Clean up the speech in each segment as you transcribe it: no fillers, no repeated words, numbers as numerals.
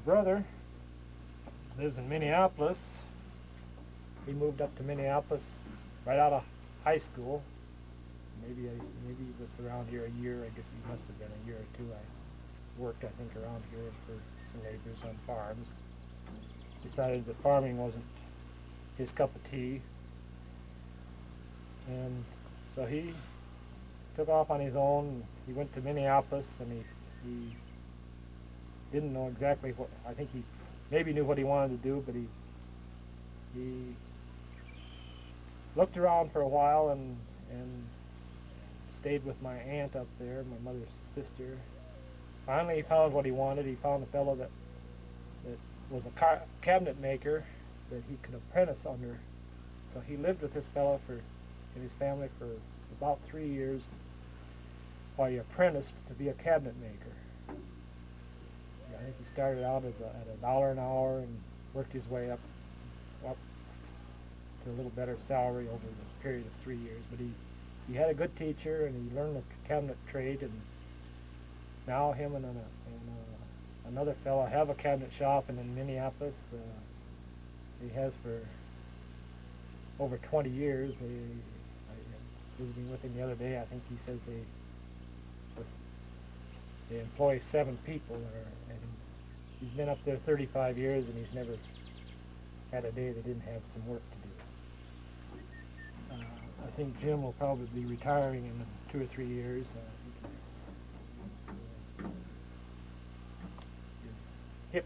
brother lives in Minneapolis. He moved up to Minneapolis right out of high school. Maybe he was around here a year. I guess he must have been a year or two. I worked, I think, around here for some laborers on farms. Decided that farming wasn't his cup of tea, and so he took off on his own. He went to Minneapolis, and he didn't know exactly what. I think he maybe knew what he wanted to do, but he looked around for a while and stayed with my aunt up there, my mother's sister. Finally, he found what he wanted. He found a fellow that was a cabinet maker that he could apprentice under. So he lived with this fellow in his family for about 3 years while he apprenticed to be a cabinet maker. I think he started out at $1 an hour and worked his way up to a little better salary over the period of 3 years. But he had a good teacher, and he learned the cabinet trade, and now him and another fellow have a cabinet shop in Minneapolis. He has for over 20 years. I was visiting with him the other day. I think he says they employ 7 people there, and he's been up there 35 years, and he's never had a day that didn't have some work to do. I think Jim will probably be retiring in 2 or 3 years. His hip,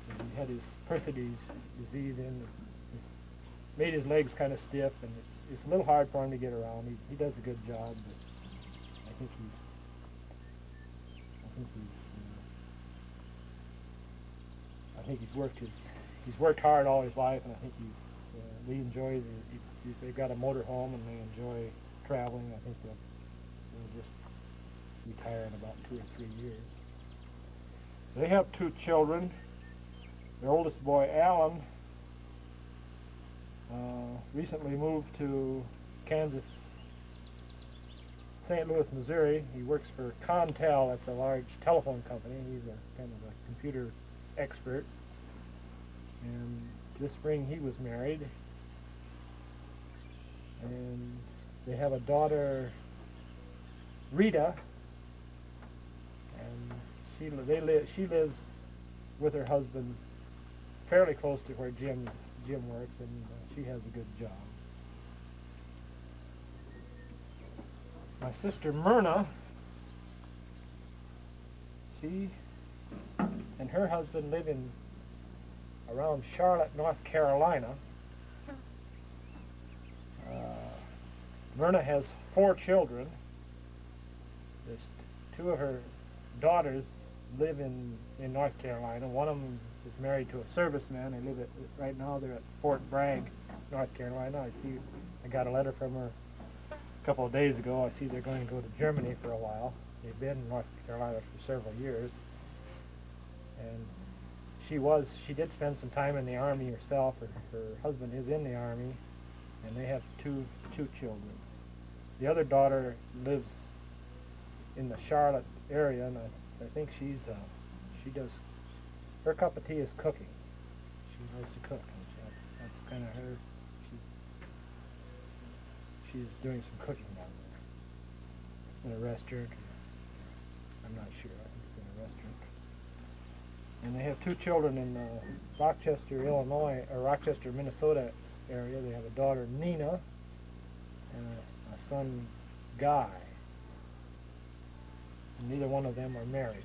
he had his Perthes disease made his legs kind of stiff, and it's a little hard for him to get around. He does a good job, but I think he's worked hard all his life, and I think he enjoys it. They've got a motor home, and they enjoy traveling. I think they'll just retire in about 2 or 3 years. They have 2 children. Their oldest boy, Alan, recently moved to Kansas, St. Louis, Missouri. He works for Contel. That's a large telephone company. He's a kind of a computer expert. And this spring he was married. And they have a daughter, Rita, and she lives with her husband fairly close to where Jim works, and she has a good job. My sister Myrna, she and her husband live around Charlotte, North Carolina. Myrna has 4 children. There's 2 of her daughters live in North Carolina. One of them is married to a serviceman. They live right now they're at Fort Bragg, North Carolina. I got a letter from her a couple of days ago. I see they're going to go to Germany for a while. They've been in North Carolina for several years. And she did spend some time in the Army herself. Her husband is in the Army, and they have two children. The other daughter lives in the Charlotte area, and I think she does, her cup of tea is cooking. She loves to cook. That's kind of her. She's doing some cooking down there in a restaurant. I'm not sure. I think it's in a restaurant. And they have 2 children in Rochester, Illinois, or Rochester, Minnesota area. They have a daughter, Nina, and a son, Guy. And neither one of them are married.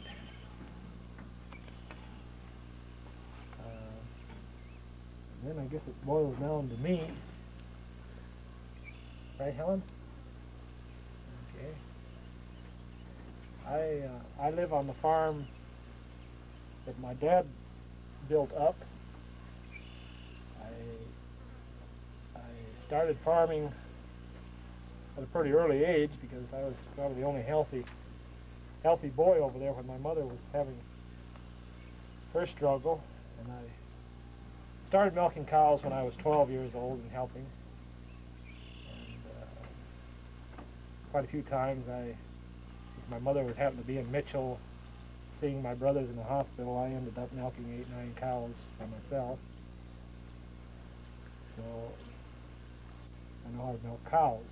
Then I guess it boils down to me. Right, Helen? Okay. I live on the farm that my dad built up. I started farming at a pretty early age because I was probably the only healthy boy over there when my mother was having her struggle, and I started milking cows when I was 12 years old and helping. And quite a few times my mother would happen to be in Mitchell seeing my brothers in the hospital, I ended up milking 8, 9 cows by myself. So I know how to milk cows.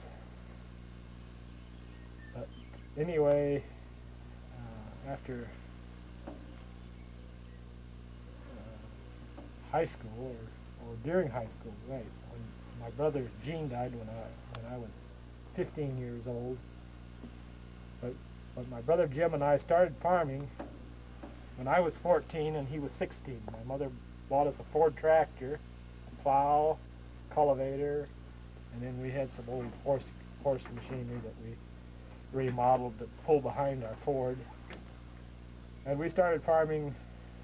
But anyway, after high school, or during high school, right, when my brother Gene died when I was 15 years old. But my brother Jim and I started farming when I was 14 and he was 16. My mother bought us a Ford tractor, a plow, cultivator, and then we had some old horse machinery that we remodeled to pull behind our Ford. And we started farming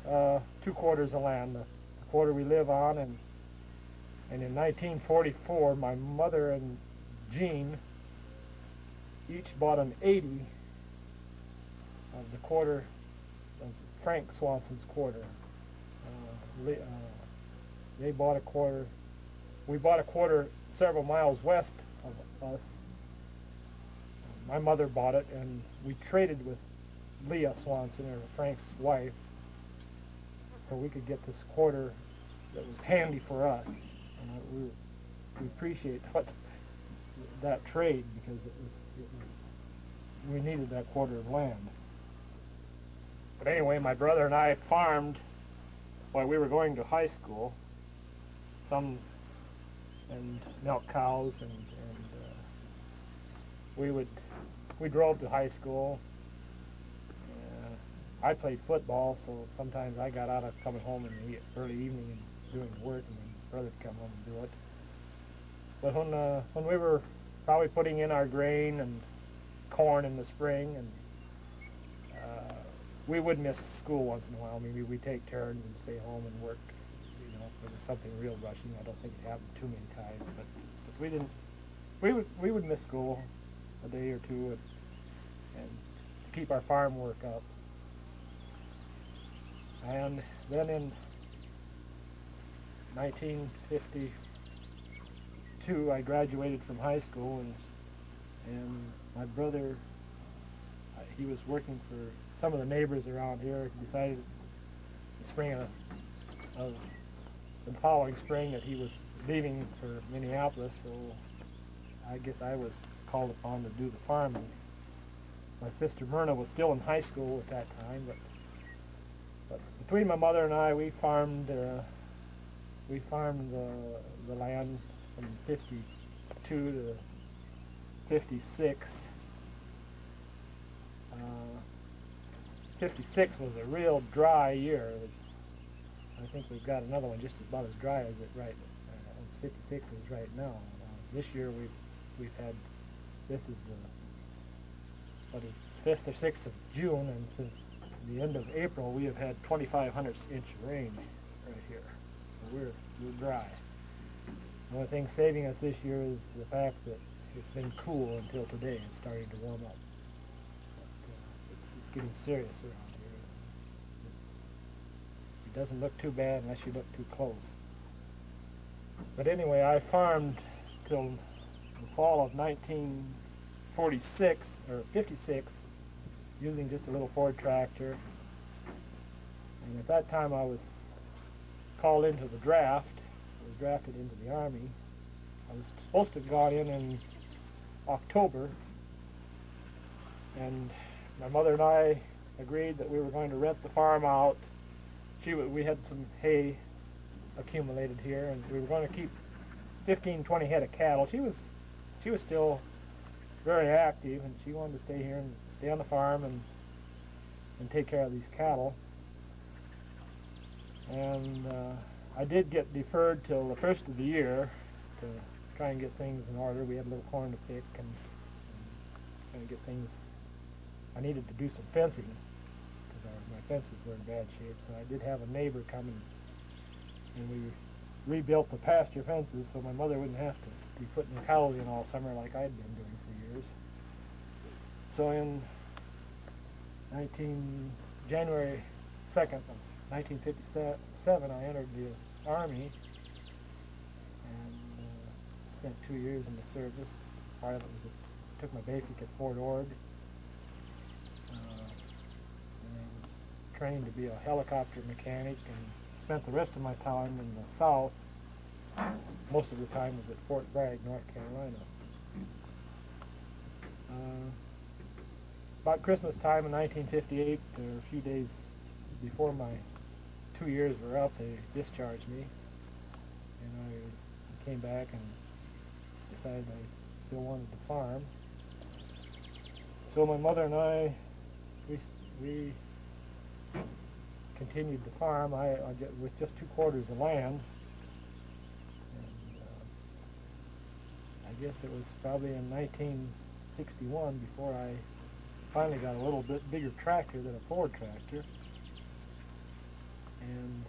2 quarters of land, the quarter we live on, and in 1944 my mother and Gene each bought an 80 of the quarter of Frank Swanson's quarter. They bought a quarter. We bought a quarter several miles west of us. My mother bought it, and we traded with Leah Swanson, or Frank's wife, so we could get this quarter that was handy for us. And we appreciate that trade, because we needed that quarter of land. But anyway, my brother and I farmed while we were going to high school, and milk cows, and we drove to high school. I played football, so sometimes I got out of coming home in the early evening and doing work, and then brother'd come home and do it. But when we were probably putting in our grain and corn in the spring, and we would miss school once in a while. Maybe we'd take turns and stay home and work. You know, if there was something real rushing. I don't think it happened too many times, but we didn't. We would miss school a day or two, and keep our farm work up. And then in 1952, I graduated from high school, and my brother, he was working for some of the neighbors around here, decided the spring of the following spring that he was leaving for Minneapolis, so I guess I was called upon to do the farming. My sister Myrna was still in high school at that time, but between my mother and I, we farmed the land from 52 to 56. 56 was a real dry year. I think we've got another one just about as dry as 56 is right now. This year we've had, this is the 5th or 6th of June, and since the end of April we have had 2,500 inch rain right here. So we're dry. The only thing saving us this year is the fact that it's been cool until today. It's starting to warm up. It's getting serious around here. It doesn't look too bad unless you look too close. But anyway, I farmed till the fall of 1946 or 56, using just a little Ford tractor. And at that time I was called into the draft. I was drafted into the Army. I was supposed to have gone in October, and my mother and I agreed that we were going to rent the farm out. We had some hay accumulated here, and we were going to keep 15, 20 head of cattle. She was still very active, and she wanted to stay here and stay on the farm and take care of these cattle. And I did get deferred till the first of the year to try and get things in order. We had a little corn to pick and trying to get things. I needed to do some fencing because my fences were in bad shape. So I did have a neighbor come and we rebuilt the pasture fences so my mother wouldn't have to be putting cows in all summer like I'd been doing for years. So in January 2nd of 1957, I entered the Army and spent 2 years in the service. Took my basic at Fort Ord. And trained to be a helicopter mechanic and spent the rest of my time in the South. Most of the time was at Fort Bragg, North Carolina. About Christmas time in 1958, or a few days before my 2 years were up, they discharged me, and I came back and decided I still wanted to farm. So my mother and I, we continued to farm. With just 2 quarters of land, and I guess it was probably in 1961 before I finally got a little bit bigger tractor than a Ford tractor. And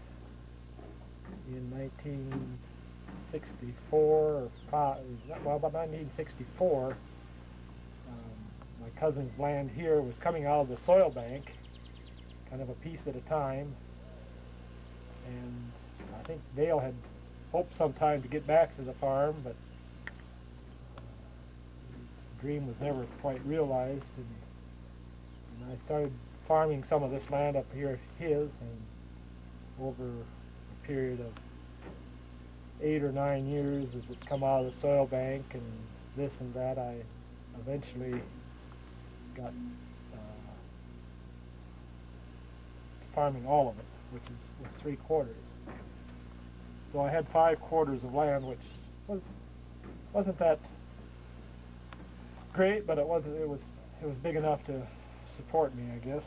in 1964, about 1964, my cousin's land here was coming out of the soil bank, kind of a piece at a time, and I think Dale had hoped sometime to get back to the farm, but the dream was never quite realized, and I started farming some of this land up here, his, and over a period of 8 or 9 years, as it come out of the soil bank and this and that, I eventually got farming all of it, which was 3 quarters. So I had 5 quarters of land, which wasn't that great, but it was big enough to support me, I guess.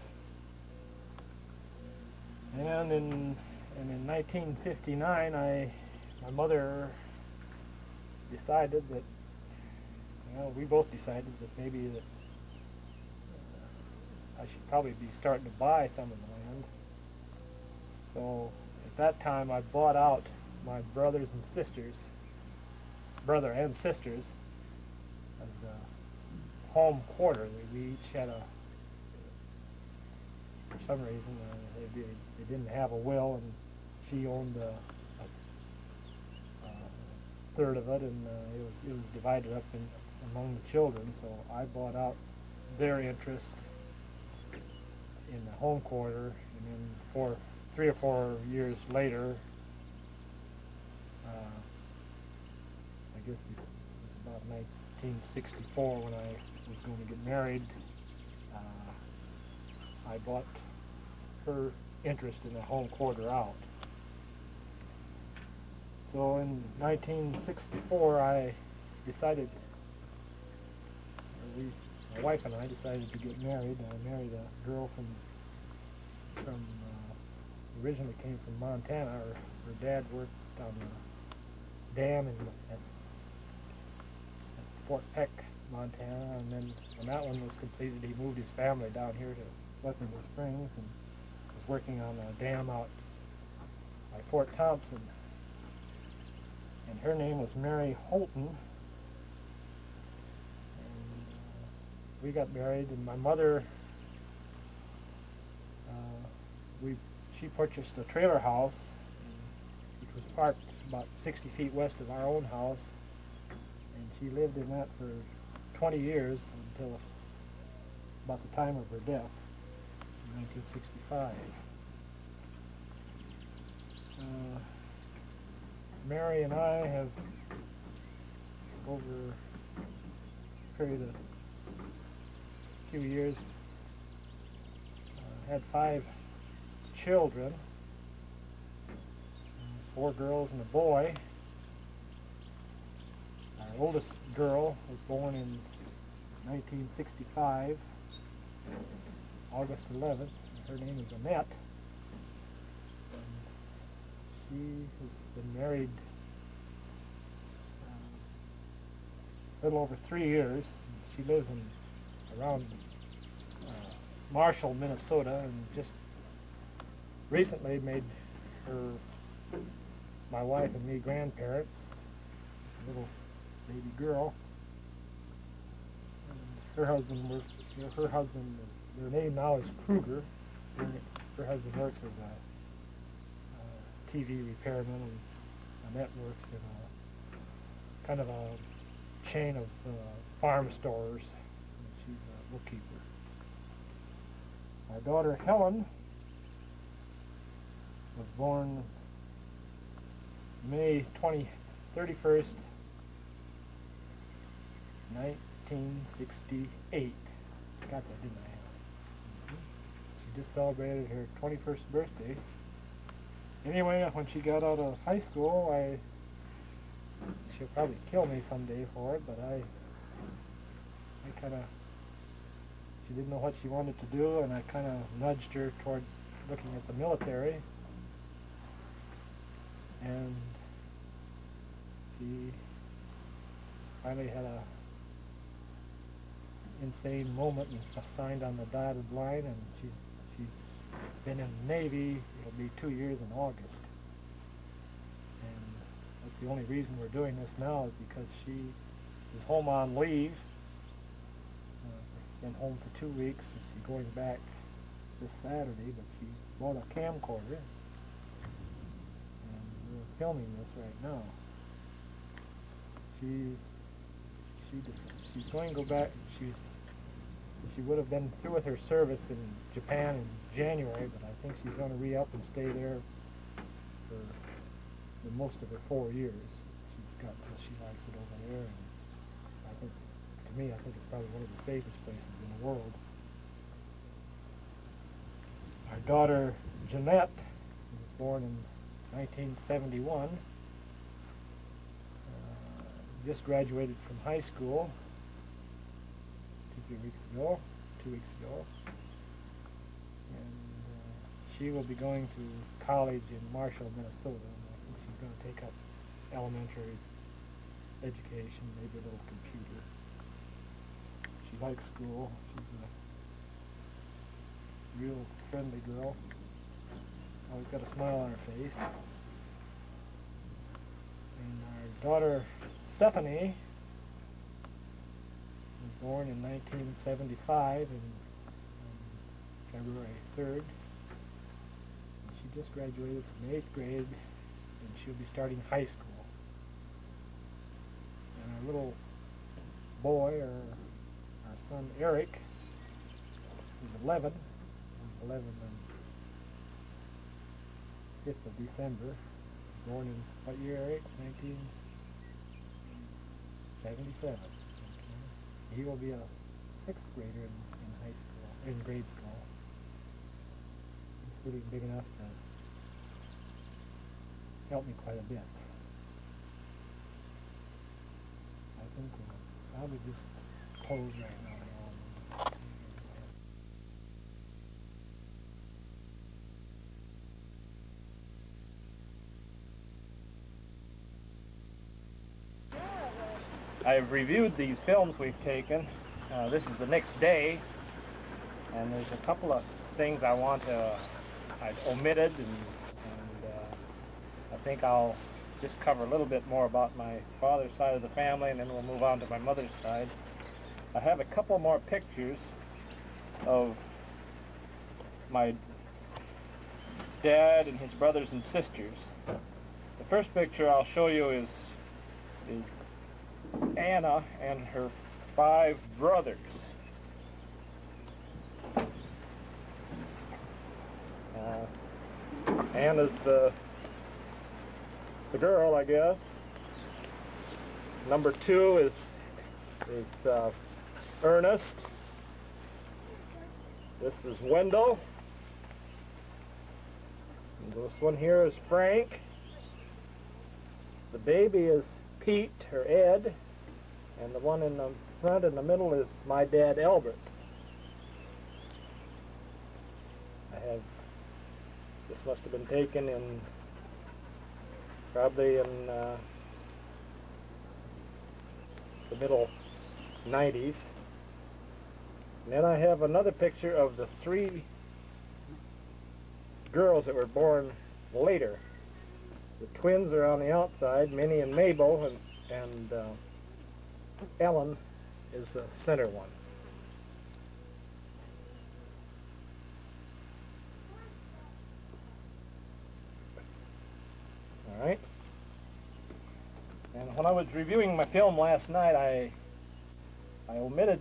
And in 1959, my mother decided that, we both decided that maybe that I should probably be starting to buy some of the land. So at that time, I bought out my brother and sisters as a home quarter. We each had for some reason, they didn't have a will, and she owned a third of it, and it was divided up among the children. So I bought out their interest in the home quarter, and then 3 or 4 years later, I guess it was about 1964 when I was going to get married, I bought her interest in the home quarter out. So in 1964, my wife and I decided to get married. I married a girl from originally came from Montana. Her dad worked on the dam at Fort Peck, Montana, and then when that one was completed, he moved his family down here to Leavenworth Springs and was working on a dam out by Fort Thompson. And her name was Mary Holton. And we got married, and my mother, she purchased a trailer house, which was parked about 60 feet west of our own house, and she lived in that for 20 years until about the time of her death in 1965. Mary and I have, over a period of a few years, had 5 children, 4 girls and a boy. Our oldest girl was born in 1965, August 11th. Her name is Annette. She has been married a little over 3 years. She lives around Marshall, Minnesota, and just recently made my wife and me grandparents, a little baby girl. And her husband their name now is Kruger. Her husband works as a TV repairman, and Annette works in a kind of a chain of farm stores. And she's a bookkeeper. Our daughter Helen was born May 31st, 1968. Got that, didn't I? She just celebrated her 21st birthday. Anyway, when she got out of high school, she'll probably kill me someday for it, but I kind of, she didn't know what she wanted to do, and I kind of nudged her towards looking at the military. And she finally had a insane moment and signed on the dotted line, and she's been in the Navy. It'll be 2 years in August. And that's the only reason we're doing this now, is because she is home on leave. Been home for 2 weeks. She's going back this Saturday, but she bought a camcorder, and we're filming this right now. She's going to go back. She would have been through with her service in Japan in January, but I think she's going to re-up and stay there for most of her 4 years. She likes it over there, and I think, to me, I think it's probably one of the safest places in the world. Our daughter Jeanette was born in 1971. Just graduated from high school 2 weeks ago. And she will be going to college in Marshall, Minnesota. And I think she's going to take up elementary education, maybe a little computer. She likes school. She's a real friendly girl. Always got a smile on her face. And our daughter Stephanie was born in 1975 on February 3rd. And she just graduated from 8th grade, and she'll be starting high school. And our little boy, our son Eric, is 11. He's 11 on 5th of December. Born in what year, Eric? 1977. Okay. He will be a 6th grader in high school, in grade school. He's pretty big enough to help me quite a bit. I think we'll probably just close right now. I've reviewed these films we've taken. This is the next day, and there's a couple of things I've omitted, and I think I'll just cover a little bit more about my father's side of the family, and then we'll move on to my mother's side. I have a couple more pictures of my dad and his brothers and sisters. The first picture I'll show you is Anna and her 5 brothers. Anna's the girl, I guess. Number 2 is Ernest. This is Wendell. And this one here is Frank. The baby is Pete, or Ed, and the one in the front in the middle is my dad, Albert. This must have been taken probably in the middle 90s. And then I have another picture of the 3 girls that were born later. The twins are on the outside, Minnie and Mabel, and Ellen is the center one. All right. And when I was reviewing my film last night, I omitted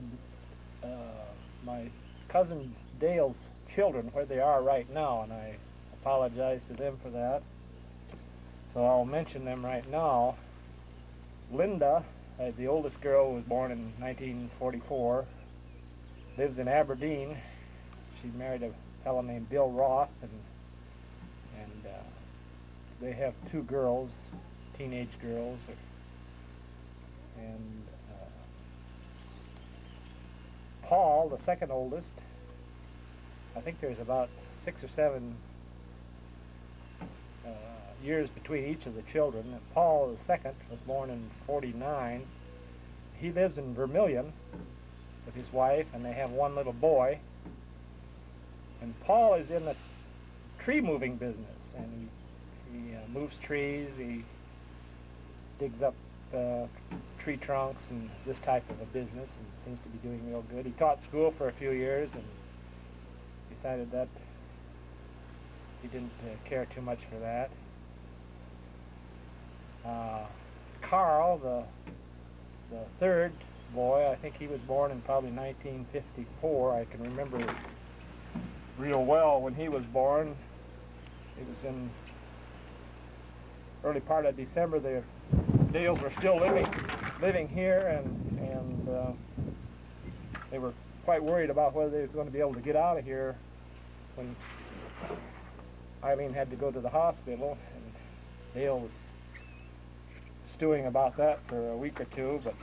my cousin Dale's children, where they are right now, and I apologize to them for that. So I'll mention them right now. Linda, the oldest girl, was born in 1944, lives in Aberdeen. She married a fellow named Bill Roth, and they have two girls, teenage girls, and Paul, the second oldest, I think there's about 6 or 7 years between each of the children. And Paul, the second, was born in 49. He lives in Vermilion with his wife, and they have one little boy. And Paul is in the tree moving business, and he moves trees, he digs up tree trunks and this type of a business, and seems to be doing real good. He taught school for a few years and decided that he didn't care too much for that. Carl, the third boy, I think he was born in probably 1954. I can remember real well when he was born. It was in early part of December. The Dales were still living here, and they were quite worried about whether they were going to be able to get out of here when Eileen had to go to the hospital. And Dale was stewing about that for a week or two, but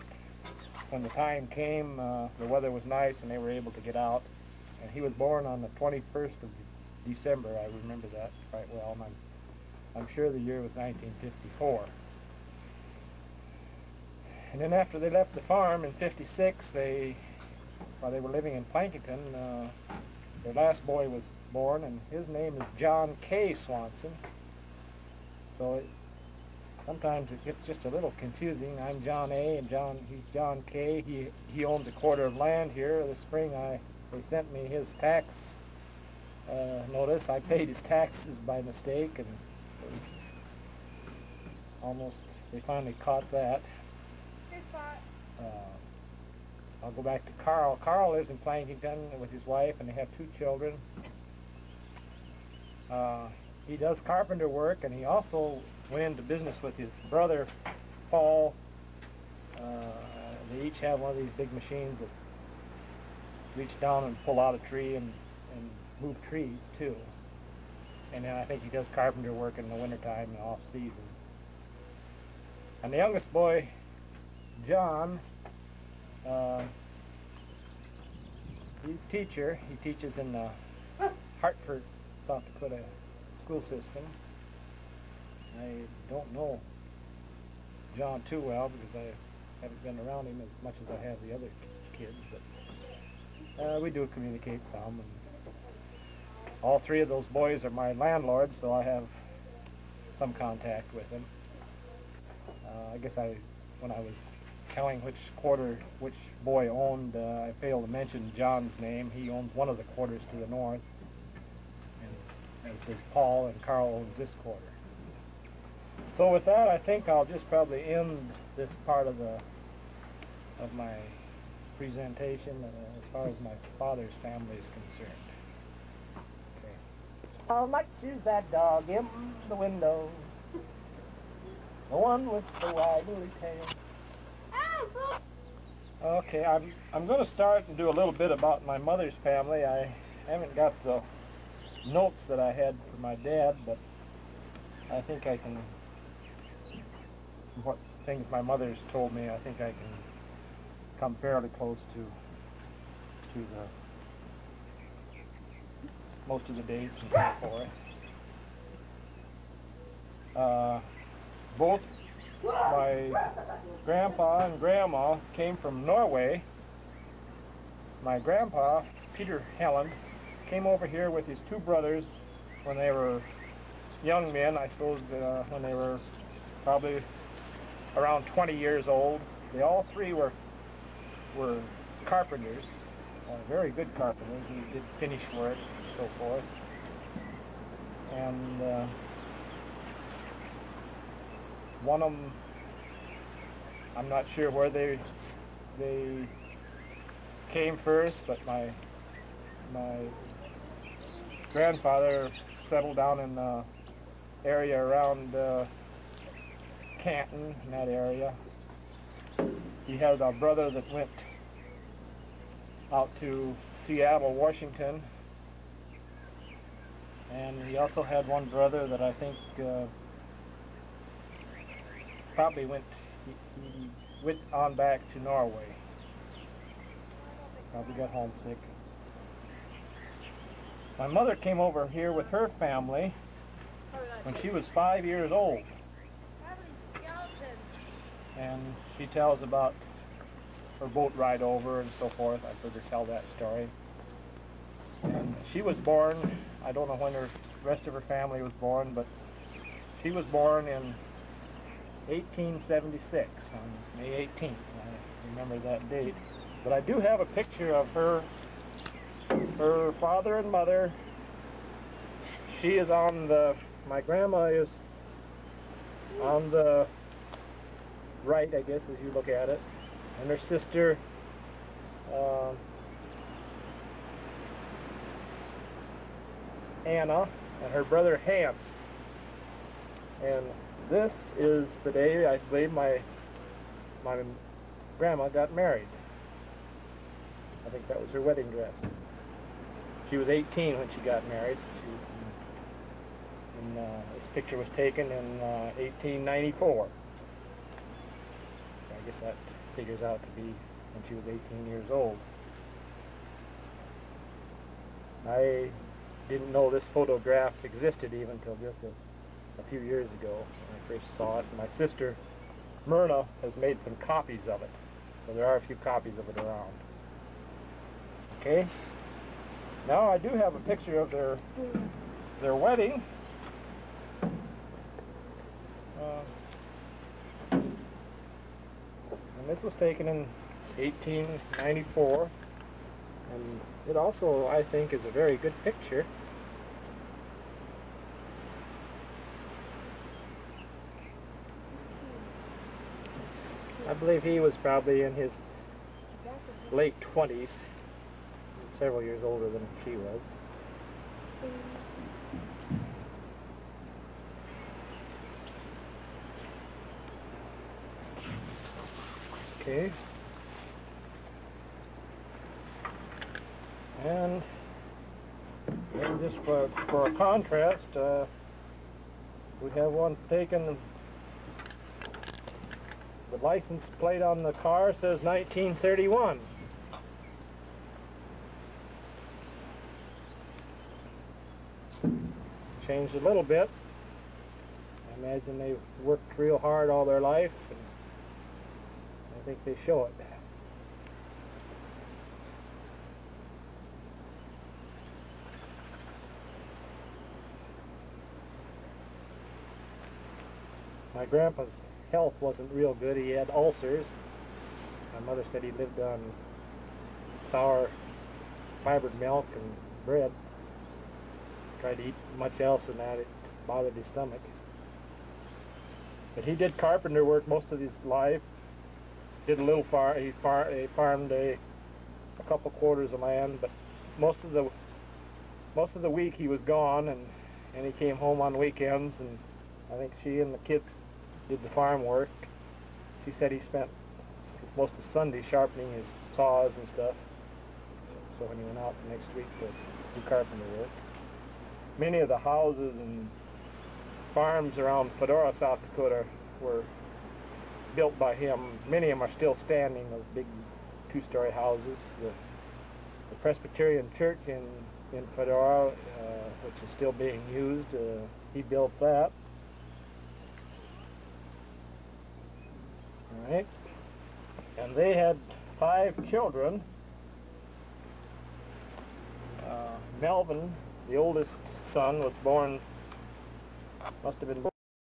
when the time came, the weather was nice and they were able to get out. And he was born on the 21st of December. I remember that quite well, and I'm sure the year was 1954. And then after they left the farm in 56, while they were living in Plankinton, their last boy was born, and his name is John K. Swanson. So sometimes it gets just a little confusing. I'm John A. and he's John K. He owns a quarter of land here. This spring they sent me his tax notice. I paid his taxes by mistake, and it was almost, they finally caught that. I'll go back to Carl. Carl lives in Plankinton with his wife, and they have 2 children. He does carpenter work, and he also went into business with his brother, Paul. They each have one of these big machines that reach down and pull out a tree and move trees, too. And then I think he does carpenter work in the wintertime and off-season. And the youngest boy, John, he's a teacher. He teaches in the Hartford, South Dakota school system. I don't know John too well because I haven't been around him as much as I have the other kids, but we do communicate some. And all 3 of those boys are my landlords, so I have some contact with them. I guess when I was counting which quarter which boy owned, I failed to mention John's name. He owns one of the quarters to the north, and as does Paul, and Carl owns this quarter. So with that, I think I'll just probably end this part of my presentation as far as my father's family is concerned. Okay. How much is that dog in the window? The one with the waggly tail. Okay, I'm going to start and do a little bit about my mother's family. I haven't got the notes that I had for my dad, but I think I can, from what things my mother's told me, I think I can come fairly close to the most of the dates and so forth. Both my grandpa and grandma came from Norway. My grandpa, Peter Helland, came over here with his 2 brothers when they were young men, I suppose, when they were probably around 20 years old. They all 3 were carpenters, very good carpenters. He did finish work and so forth. And one of them, I'm not sure where they came first, but my grandfather settled down in the area around Canton, in that area. He had a brother that went out to Seattle, Washington, and he also had one brother that I think probably went on back to Norway. Probably got homesick. My mother came over here with her family when she was 5 years old. And she tells about her boat ride over and so forth. I've heard her tell that story. And she was born, I don't know when the rest of her family was born, but she was born in 1876, on May 18th. I remember that date. But I do have a picture of her father and mother. She is on the, my grandma is on the right, I guess, as you look at it, and her sister Anna, and her brother Hans. And this is the day I believe my grandma got married. I think that was her wedding dress. She was 18 when she got married. She was this picture was taken in 1894. I guess that figures out to be when she was 18 years old. I didn't know this photograph existed even until just a few years ago when I first saw it. My sister Myrna has made some copies of it, so there are a few copies of it around. Okay. Now I do have a picture of their wedding. And this was taken in 1894, and it also, I think, is a very good picture. I believe he was probably in his late 20s, several years older than she was. Okay. And then just for a contrast, we have one taken. The license plate on the car says 1931. Changed a little bit. I imagine they worked real hard all their life, and I think they show it. My grandpa's health wasn't real good. He had ulcers. My mother said he lived on sour fibered milk and bread. Tried to eat much else than that. It bothered his stomach. But he did carpenter work most of his life. Did a little farm. He farmed a couple quarters of land, but most of the week he was gone, and he came home on weekends, and I think she and the kids did the farm work. She said he spent most of Sunday sharpening his saws and stuff. So when he went out the next week to do carpenter work. Many of the houses and farms around Fedora, South Dakota were built by him. Many of them are still standing, those big two-story houses. The Presbyterian Church in Fedora, which is still being used, he built that. All right. And they had 5 children. Melvin, the oldest son, was born, must have been